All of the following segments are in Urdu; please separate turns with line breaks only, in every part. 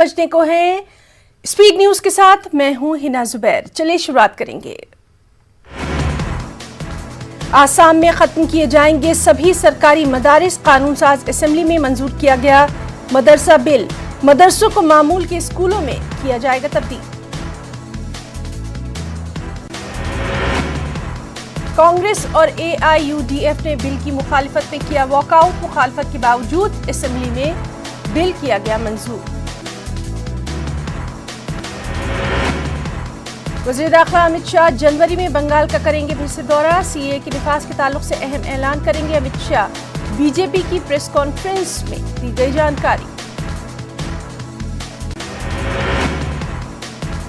بجنے کو ہیں اسپیڈ نیوز کے ساتھ میں ہوں ہنا زبیر. چلیے شروعات کریں گے. آسام میں ختم کیے جائیں گے سبھی سرکاری مدارس. قانون ساز اسمبلی میں منظور کیا گیا مدرسہ بل. مدرسوں کو معمول کے اسکولوں میں کیا جائے گا تبدیل. کانگریس اور AIUDF نے بل کی مخالفت میں کیا واک آؤٹ. مخالفت کے باوجود اسمبلی میں بل کیا گیا منظور. وزیر داخلہ امت شاہ جنوری میں بنگال کا کریں گے پھر سے دورہ. CAA کے نفاذ کے تعلق سے اہم اعلان کریں گے امت شاہ. BJP کی پریس کانفرنس میں دی گئی جانکاری.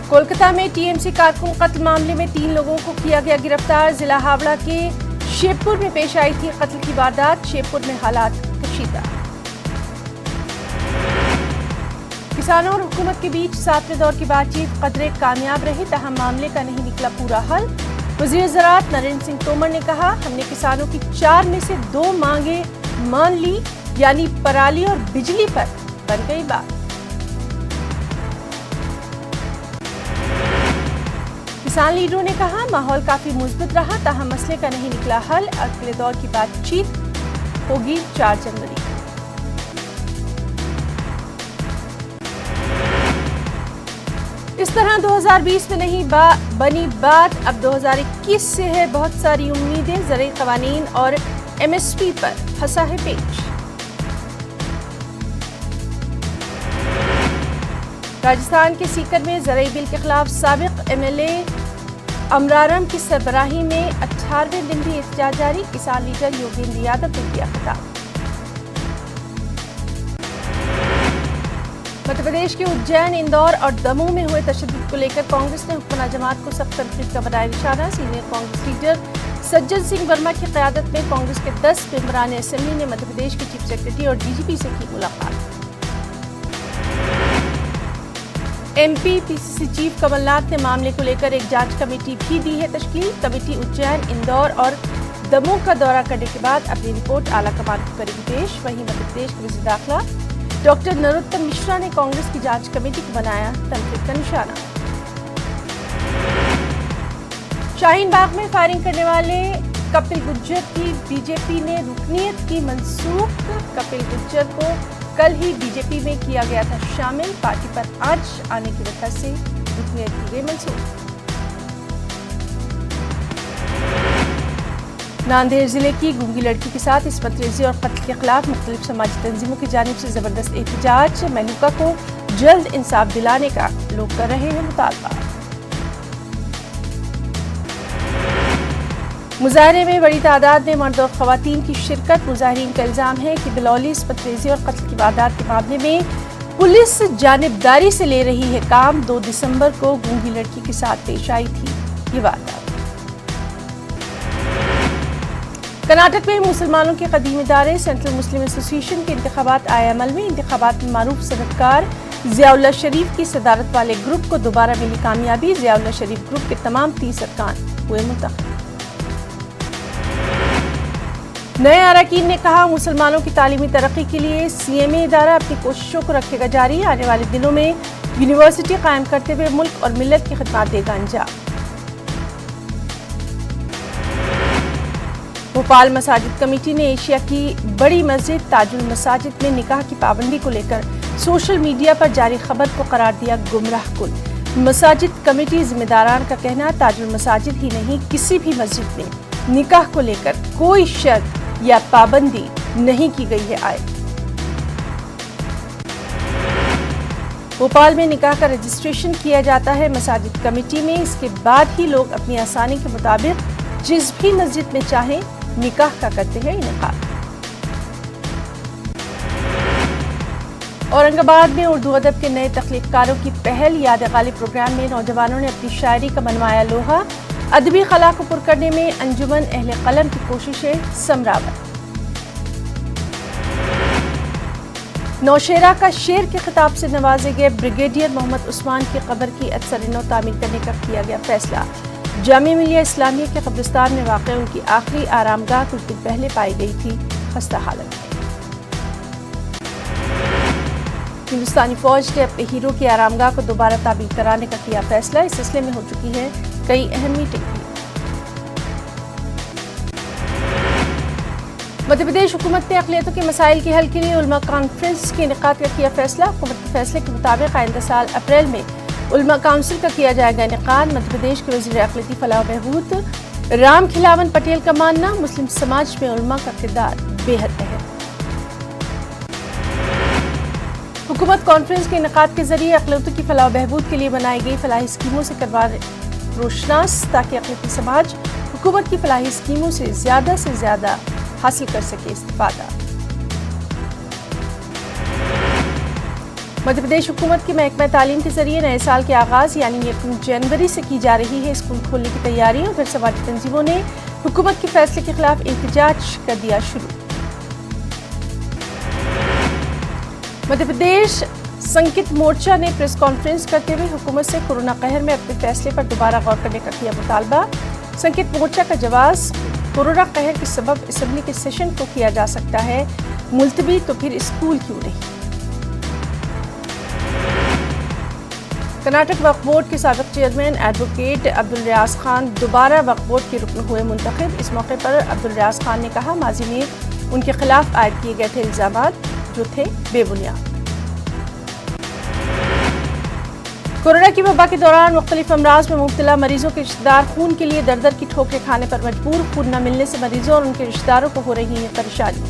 کولکتہ میں TMC کارکن قتل معاملے میں 3 لوگوں کو کیا گیا گرفتار. ضلع ہاوڑہ کے شیب پور میں پیش آئی تھی قتل کی واردات. شیب پور میں حالات کشیدہ. کسانوں اور حکومت کے بیچ 7ویں دور کی بات چیت قدرے کامیاب رہی تاہم معاملے کا نہیں نکلا پورا حل. وزیر زراعت نریندر سنگھ تومر نے کہا ہم نے کسانوں کی 4 میں سے 2 مانگیں مان لی یعنی پرالی اور بجلی پر بن گئی بات. کسان لیڈروں نے کہا ماحول کافی مثبت رہا تاہم مسئلے کا نہیں نکلا حل. اگلے دور کی بات چیت ہوگی 4 جنوری. اس طرح 2020 میں نہیں بنی بات اب 2021 سے ہے بہت ساری امیدیں. زرعی قوانین اور MSP پر پھنسا ہے پیچ. راجستھان کے سیکر میں زرعی بل کے خلاف سابق MLA امرارم کی سربراہی میں 18ویں دن بھی احتجاج جاری. کسان لیڈر یوگیندر یادو نے کیا خطاب. مدھیہ پردیش کے اجین اندور اور دموہ میں ہوئے تشدد کو لے کر کانگریس نے حکمراں جماعت کو سخت تنقید کا بنایا نشانہ. سینئر کانگریس لیڈر سجن سنگھ ورما کی قیادت میں کانگریس کے 10 ممبران اسمبلی نے مدھیہ پردیش کے چیف سیکرٹری اور DGP سے کی ملاقات. MP PCC chief Kamal Nath نے معاملے کو لے کر ایک جانچ کمیٹی بھی دی ہے تشکیل. کمیٹی اجین اندور اور دموہ کا دورہ کرنے کے بعد اپنی رپورٹ اعلیٰ کمان کو کرے گی پیش. وہیں مدھیہ پردیش کے وزیر داخلہ ڈاکٹر نروتم مشرا نے کانگریس کی جانچ کمیٹی کو بنایا تنقید کا نشانہ. شاہین باغ میں فائرنگ کرنے والے کپل گجر کی BJP نے رکنیت کی منسوخ. کپل گجر کو کل ہی BJP میں کیا گیا تھا شامل. پارٹی پر آنچ آنے کی وجہ سے رکنیت کی گئی منسوخ. ناندیڑ ضلع کی گونگی لڑکی کے ساتھ عصمت ریزی اور قتل کے خلاف مختلف سماجی تنظیموں کی جانب سے زبردست احتجاج. مہلوکا کو جلد انصاف دلانے کا لوگ کر رہے ہیں مطالبہ. مظاہرے میں بڑی تعداد میں مرد اور خواتین کی شرکت. مظاہرین کا الزام ہے کہ بلولی عصمت ریزی اور قتل کی واردات کے معاملے میں پولیس جانبداری سے لے رہی ہے کام. 2 دسمبر کو گونگی لڑکی کے ساتھ پیش آئی تھی یہ واردات. کرناٹک میں مسلمانوں کے قدیم ادارے سینٹرل مسلم ایسوسی ایشن کے انتخابات آئے عمل میں. انتخابات میں معروف صنعتکار ضیاء اللہ شریف کی صدارت والے گروپ کو دوبارہ ملی کامیابی. ضیاء اللہ شریف گروپ کے تمام 30 ارکان ہوئے منتخب. نئے اراکین نے کہا مسلمانوں کی تعلیمی ترقی کے لیے CMA ادارہ اپنی کوششوں کو رکھے گا جاری. آنے والے دنوں میں یونیورسٹی قائم کرتے ہوئے ملک اور ملت کی خدمات دے گا انجام. بھوپال مساجد کمیٹی نے ایشیا کی بڑی مسجد تاج المساجد میں نکاح کی پابندی کو لے کر سوشل میڈیا پر جاری خبر کو قرار دیا گمراہ کن. مساجد کمیٹی ذمہ داران کا کہنا تاج المساجد ہی نہیں کسی بھی مسجد میں نکاح کو لے کر کوئی شرط یا پابندی نہیں کی گئی ہے. بھوپال میں نکاح کا رجسٹریشن کیا جاتا ہے مساجد کمیٹی میں. اس کے بعد ہی لوگ اپنی آسانی کے مطابق جس بھی مسجد میں چاہیں نکاح کا کرتے ہیں انعقاد. اورنگ آباد میں اردو ادب کے نئے تخلیق کاروں کی پہل. یاد غالب پروگرام میں نوجوانوں نے اپنی شاعری کا منوایا لوہا. ادبی خلا کو پر کرنے میں انجمن اہل قلم کی کوششیں ثمرآور. نوشیرہ کا شیر کے خطاب سے نوازے گئے بریگیڈیئر محمد عثمان کی قبر کی اثر نو تعمیر کرنے کا کیا گیا فیصلہ. جامعہ ملیہ اسلامیہ کے قبرستان میں واقع ان کی آخری آرام گاہ کچھ دن پہلے پائی گئی تھی خستہ حالت میں. ہندوستانی فوج نے اپنے ہیرو کی آرامگاہ کو دوبارہ تعمیر کرانے کا کیا فیصلہ، اس سلسلے میں ہو چکی ہے کئی اہم میٹنگ بھی۔ مدھیہ پردیش حکومت نے اقلیتوں کے مسائل کے حل کے لیے علماء کانفرنس کے انعقاد کا کیا فیصلہ، حکومت کے فیصلے کے مطابق آئندہ سال اپریل میں علماء کونسل کا کیا جائے گا انعقاد۔ مدھیہ پردیش کے وزیر اقلیتی فلاح و بہبود رام کھلاون پٹیل کا ماننا، مسلم سماج میں علماء کا کردار بے حد اہم۔ حکومت کانفرنس کے انعقاد کے ذریعے اقلیتوں کی فلاح و بہبود کے لیے بنائی گئی فلاحی اسکیموں سے کروا روشناس، تاکہ اقلیتی سماج حکومت کی فلاحی اسکیموں سے زیادہ حاصل کر سکے استفادہ۔ مدھیہ پردیش حکومت کے محکمہ تعلیم کے ذریعے نئے سال کے آغاز یعنی 1 جنوری سے کی جا رہی ہے اسکول کھولنے کی تیاریوں، پھر سماجی تنظیموں نے حکومت کے فیصلے کے خلاف احتجاج کر دیا شروع۔ مدھیہ پردیش سنکت مورچہ نے پریس کانفرنس کرتے ہوئے حکومت سے کورونا قہر میں اپنے فیصلے پر دوبارہ غور کرنے کا کیا مطالبہ۔ سنکت مورچہ کا جواز، کورونا قہر کے سبب اسمبلی کے سیشن کو کیا جا سکتا ہے ملتوی تو پھر اسکول کیوں نہیں۔ کرناٹک وقف بورڈ کے سابق چیئرمین ایڈوکیٹ عبدالریاض خان دوبارہ وقف بورڈ کے رکن ہوئے منتخب۔ اس موقع پر عبدالریاض خان نے کہا ماضی میں ان کے خلاف عائد کیے گئے تھے الزامات جو تھے بے بنیاد۔ کورونا کی وبا کے دوران مختلف امراض میں مبتلا مریضوں کے رشتہ دار خون کے لیے در کی ٹھوکریں کھانے پر مجبور، خون نہ ملنے سے مریضوں اور ان کے رشتہ داروں کو ہو رہی ہے پریشانی۔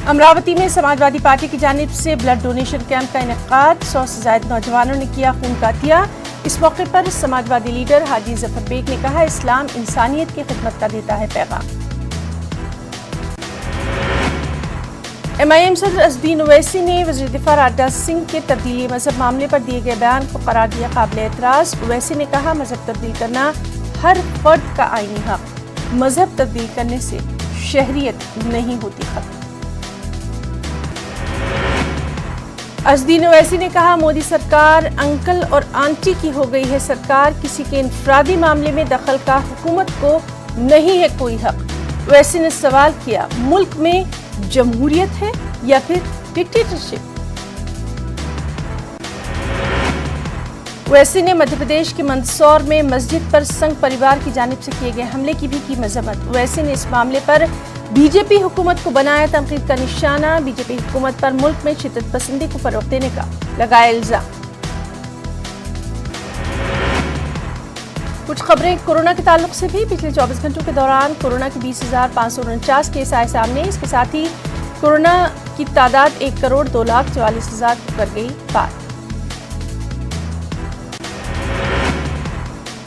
امراوتی میں سماج وادی پارٹی کی جانب سے بلڈ ڈونیشن کیمپ کا انعقاد، 100 سے زائد نوجوانوں نے کیا خون کا عطیہ۔ اس موقع پر سماج وادی لیڈر حاجی ظفر بیگ نے کہا اسلام انسانیت کی خدمت کا دیتا ہے پیغام۔ MIM صدر اسدین اویسی نے وزیر دفاع راجناتھ سنگھ کے تبدیلی مذہب معاملے پر دیے گئے بیان کو قرار دیا قابل اعتراض۔ اویسی نے کہا مذہب تبدیل کرنا ہر فرد کا آئینی حق، مذہب تبدیل کرنے سے شہریت نہیں ہوتی ختم۔ اسدین اویسی نے کہا مودی سرکار انکل اور آنٹی کی ہو گئی ہے سرکار، کسی کے انفرادی معاملے میں دخل کا حکومت کو نہیں ہے کوئی حق۔ اویسی نے سوال کیا ملک میں جمہوریت ہے یا پھر ڈکٹیٹرشپ؟ اویسی نے مدھیہ پردیش کے مندسور میں مسجد پر سنگھ پریوار کی جانب سے کیے گئے حملے کی بھی کی مذمت۔ اویسی نے اس معاملے پر بی جے پی حکومت کو بنایا تنقید کا نشانہ، بی جے پی حکومت پر ملک میں شدت پسندی کو فروغ دینے کا لگایا الزام۔ کچھ خبریں کورونا کے تعلق سے بھی، پچھلے 24 گھنٹوں کے دوران کورونا کے 20,549 کیس آئے سامنے، اس کے ساتھ ہی کورونا کی تعداد 1,02,44,000 کو کر گئی پار۔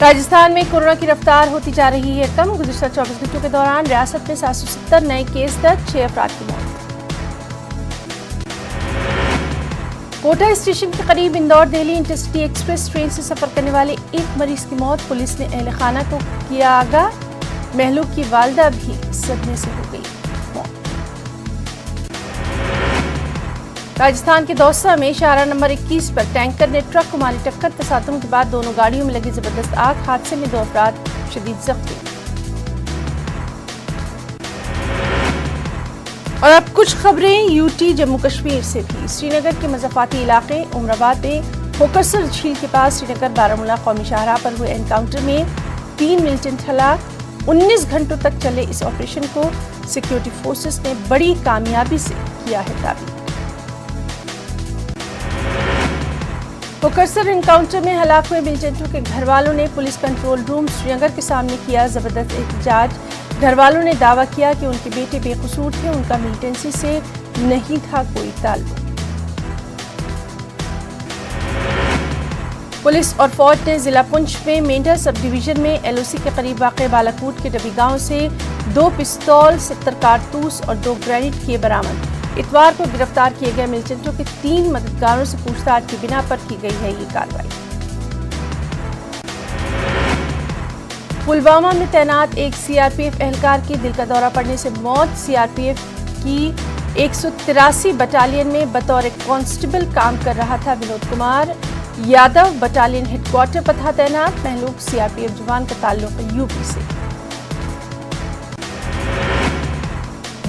راجستھان میں کورونا کی رفتار ہوتی جا رہی ہے کم، گزشتہ 24 گھنٹوں کے دوران ریاست میں 770 نئے کیس درج، 6 افراد کی موت۔ کوٹا اسٹیشن کے قریب Indore Delhi intercity express train سے سفر کرنے والے ایک مریض کی موت، پولیس نے اہل خانہ کو کیا آگاہ، مہلوک کی والدہ بھی صدمے سے ہو گئی موت۔ راجستھان کے دوسہ میں شاہراہ نمبر 21 پر ٹینکر نے ٹرک کو ماری ٹکر، تصادم کے بعد دونوں گاڑیوں میں لگی زبردست آگ، حادثے میں 2 افراد شدید زخمی۔ اور اب کچھ خبریں یوٹی جموں کشمیر سے بھی، سری نگر کے مضافاتی علاقے عمر آباد میں ہوکرسر جھیل کے پاس سری نگر بارہمولہ قومی شاہراہ پر ہوئے انکاؤنٹر میں 3 ملیٹنٹ ہلاک، 19 گھنٹوں تک چلے اس آپریشن کو سیکیورٹی فورسز نے بڑی کامیابی سے کیا ہے تعبیر۔ ہوکرسر انکاؤنٹر میں ہلاک ہوئے ملیٹنٹوں کے گھر والوں نے پولیس کنٹرول روم سری نگر کے سامنے کیا زبردست احتجاج، گھر والوں نے دعویٰ کیا کہ ان کے بیٹے بے قصور تھے، ان کا ملیٹنسی سے نہیں تھا کوئی تعلق۔ پولیس اور فوج نے ضلع پنچ میں مینڈا سب ڈویژن میں LOC کے قریب واقع بالاکوٹ کے ڈبی گاؤں سے 2 پستول، 70 کارتوس اور 2 گرینیڈ کیے برآمد۔ اتوار کو گرفتار کیے گئے ملیٹنٹوں کے 3 مددگاروں سے پوچھ تاچھ کی بنا پر کی گئی ہے یہ کارروائی۔ پلوامہ میں تعینات ایک CRPF اہلکار کی دل کا دورہ پڑنے سے موت، CRPF کی 183 بٹالین میں بطور کانسٹیبل کام کر رہا تھا Vinod Kumar Yadav, battalion head quarter پر تھا تعینات، مہلوک CRPF جوان کا تعلق UP سے۔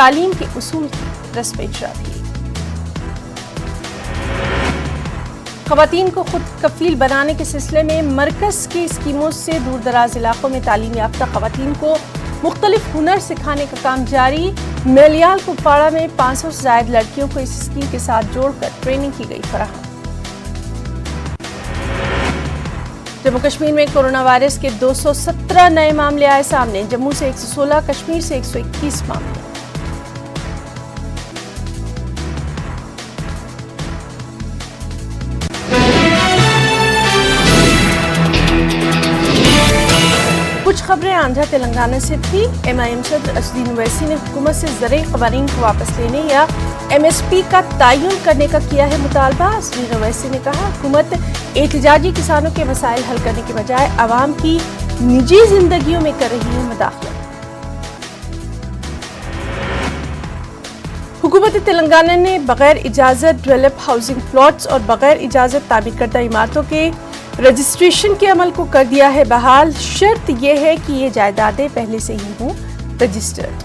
تعلیم کے اصول کی رسم اجرا بھی۔ خواتین کو خود کفیل بنانے کے سلسلے میں مرکز کی اسکیموں سے دور دراز علاقوں میں تعلیم یافتہ خواتین کو مختلف ہنر سکھانے کا کام جاری۔ میلیال کپواڑہ میں 500 سے زائد لڑکیوں کو اس اسکیم کے ساتھ جوڑ کر ٹریننگ کی گئی فراہم۔ جموں کشمیر میں کورونا وائرس کے 217 نئے معاملے آئے سامنے، جموں سے 116، کشمیر سے 121 معاملے۔ کچھ خبریں آندھرا تلنگانہ سے تھی۔ MIM صدر اسدالدین اویسی نے حکومت سے زرعی قوانین کو واپس لینے یا MSP کا تعین کرنے کا کیا ہے مطالبہ۔ اسدالدین اویسی نے کہا حکومت احتجاجی کسانوں کے مسائل حل کرنے کے بجائے عوام کی نجی زندگیوں میں کر رہی ہے مداخلت۔ حکومت تلنگانہ نے بغیر اجازت ڈیولپ ہاؤسنگ پلاٹس اور بغیر اجازت تعمیر کردہ عمارتوں کے رجسٹریشن کے عمل کو کر دیا ہے بحال۔ شرط یہ ہے کہ یہ جائیدادیں پہلے سے ہی ہوں رجسٹرڈ۔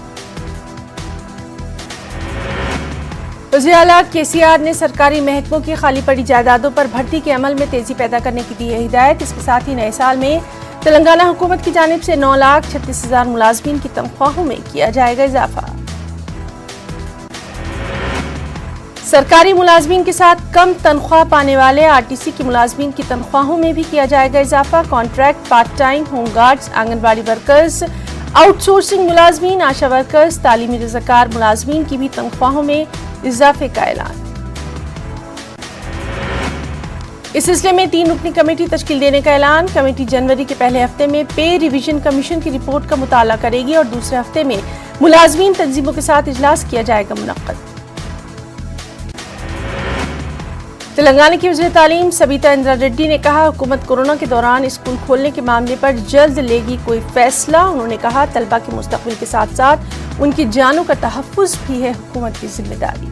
وزیر اعلیٰ KCR نے سرکاری محکموں کی خالی پڑی جائیدادوں پر بھرتی کے عمل میں تیزی پیدا کرنے کی دی ہے ہدایت۔ اس کے ساتھ ہی نئے سال میں تلنگانہ حکومت کی جانب سے 9,36,000 ملازمین کی تنخواہوں میں کیا جائے گا اضافہ۔ سرکاری ملازمین کے ساتھ کم تنخواہ پانے والے RTC کی ملازمین کی تنخواہوں میں بھی کیا جائے گا اضافہ۔ Contract, part time, home guards, آنگن واڑی ورکرز، آؤٹ سورسنگ ملازمین، آشا ورکرز، تعلیمی رضاکار ملازمین کی بھی تنخواہوں میں اضافے کا اعلان۔ اس سلسلے میں 3 رکنی کمیٹی تشکیل دینے کا اعلان۔ کمیٹی جنوری کے پہلے ہفتے میں پے ریویژن کمیشن کی رپورٹ کا مطالعہ کرے گی اور دوسرے ہفتے میں ملازمین تنظیموں کے ساتھ اجلاس کیا جائے گا منعقد۔ تلنگانہ کی وزیر تعلیم سبیتا اندرا ریڈی نے کہا حکومت کورونا کے دوران اسکول کھولنے کے معاملے پر جلد لے گی کوئی فیصلہ۔ انہوں نے کہا طلبہ کے مستقبل کے ساتھ ساتھ ان کی جانوں کا تحفظ بھی ہے حکومت کی ذمہ داری۔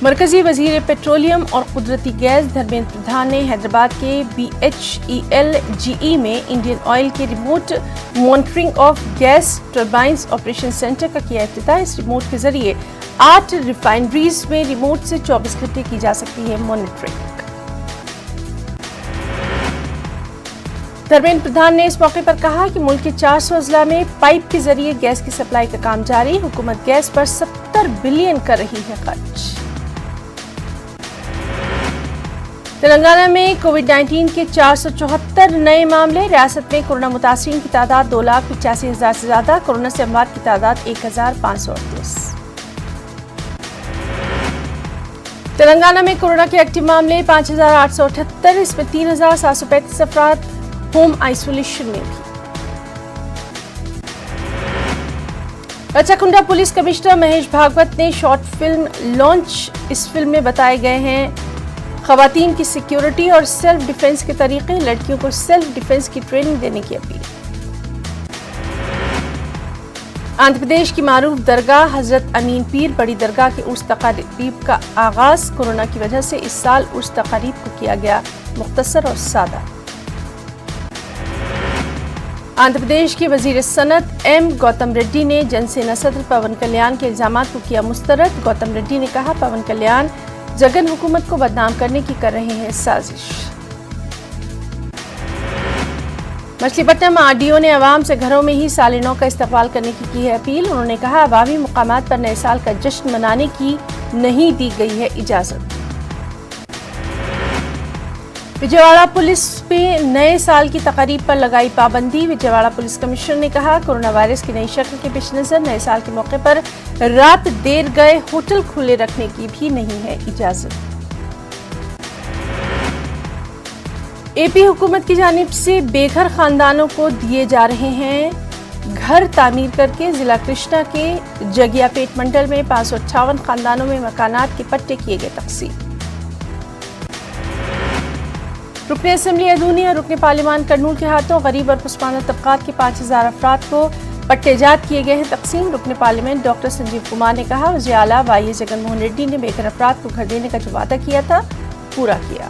مرکزی وزیر پیٹرولیم اور قدرتی گیس دھرمیندر پردھان نے حیدرآباد کے BHEL-GE میں انڈین آئل کے remote monitoring of gas turbines operation centre کا کیا افتتاح۔ اس ریموٹ کے ذریعے 8 ریفائنریز میں ریموٹ سے 24 گھنٹے کی جا سکتی ہے مانیٹرنگ۔ دھرمیندر پردھان نے اس موقع پر کہا کہ ملک کے 400 اضلاع میں پائپ کے ذریعے گیس کی سپلائی کا کام جاری۔ حکومت گیس پر 70 بلین کر رہی ہے خرچ۔ تلنگانہ میں کووڈ-19 کے 474 نئے معاملے۔ ریاست میں کورونا متاثرین کی تعداد 2,85,000 سے زیادہ۔ کورونا سے اموات کی تعداد 1,538۔ تلنگانہ میں کورونا کے ایکٹیو معاملے 5,878، اس میں 3,735 افراد ہوم آئسولیشن میں بھی۔ رچاکنڈا پولیس کمشنر مہیش بھاگوت نے شارٹ فلم لانچ۔ اس فلم میں بتائے گئے ہیں خواتین کی سیکیورٹی اور سیلف ڈیفنس کے طریقے، لڑکیوں کو سیلف ڈیفنس کی ٹریننگ دینے کی اپیل۔ آندھرا پردیش کی معروف درگاہ حضرت امین پیر بڑی درگاہ کے عرس تقاریب کا آغاز۔ کورونا کی وجہ سے اس سال عرس تقاریب کو کیا گیا مختصر اور سادہ۔ آندھرا پردیش کے وزیر صنعت گوتم ریڈی نے جن سینا صدر پون کلیان کے الزامات کو کیا مسترد۔ گوتم ریڈی نے کہا پون کلیان جگن حکومت کو بدنام کرنے کی کر رہے ہیں سازش۔ مچھلی پٹنم RDO نے عوام سے گھروں میں ہی سال نو کا استقبال کرنے کی ہے اپیل۔ انہوں نے کہا عوامی مقامات پر نئے سال کا جشن منانے کی نہیں دی گئی ہے اجازت۔ وجےواڑہ پولیس پہ نئے سال کی تقریب پر لگائی پابندی۔ وجےواڑہ پولیس کمشنر نے کہا کورونا وائرس کی نئی شکل کے پیش نظر نئے سال کے موقع پر رات دیر گئے ہوٹل کھلے رکھنے کی بھی نہیں ہے اجازت۔ AP حکومت کی جانب سے بے گھر خاندانوں کو دیے جا رہے ہیں گھر تعمیر کر کے۔ ضلع کرشنا کے جگیا پیٹ منڈل میں 558 خاندانوں میں مکانات کے پٹے کیے گئے تقسیم۔ رکن اسمبلی ادونی اور رکن پارلیمان کرنول کے ہاتھوں غریب اور پسماندہ طبقات کے 5,000 افراد کو پٹے جات کیے گئے ہیں تقسیم۔ رکن پارلیمنٹ ڈاکٹر سنجیو کمار نے کہا وزیر اعلیٰ YS جگن موہن ریڈی نے بے گھر افراد کو گھر دینے کا جو وعدہ کیا تھا پورا کیا۔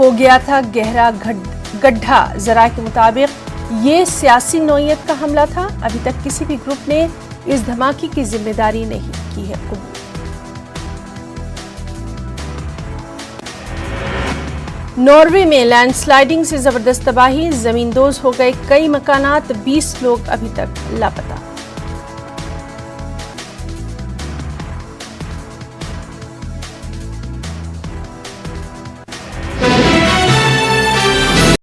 ہو گیا تھا گہرا گڈھا، ذرائع کے مطابق یہ سیاسی نوعیت کا حملہ تھا۔ ابھی تک کسی بھی گروپ نے اس دھماکے کی ذمہ داری نہیں کی ہے قبول۔ ناروے میں لینڈ سلائیڈنگ سے زبردست تباہی، زمین دوز ہو گئے کئی مکانات، 20 لوگ ابھی تک لاپتہ۔